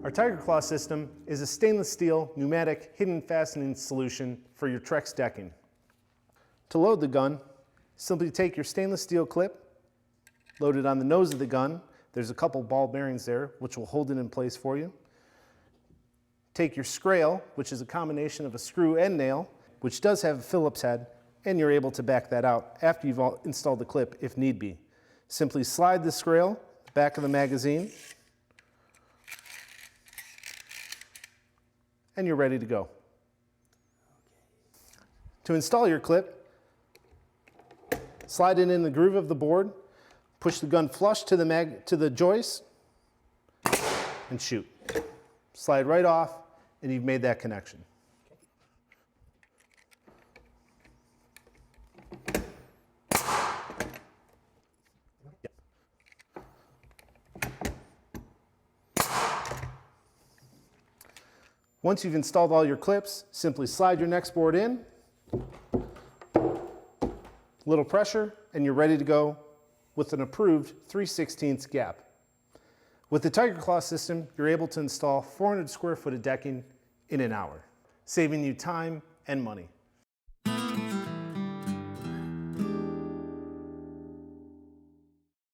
Our Tiger Claw system is a stainless steel pneumatic hidden fastening solution for your Trex decking. To load the gun, simply take your stainless steel clip, load it on the nose of the gun. There's a couple ball bearings there which will hold it in place for you. Take your scrail, which is a combination of a screw and nail, which does have a Phillips head, and you're able to back that out after you've installed the clip if need be. Simply slide the scrail back of the magazine, and you're ready to go. To install your clip, slide it in the groove of the board, push the gun flush to the joist, and shoot. Slide right off, and you've made that connection. Once you've installed all your clips, simply slide your next board in, little pressure, and you're ready to go with an approved 3/16 gap. With the Tiger Claw system, you're able to install 400 square foot of decking in an hour, saving you time and money.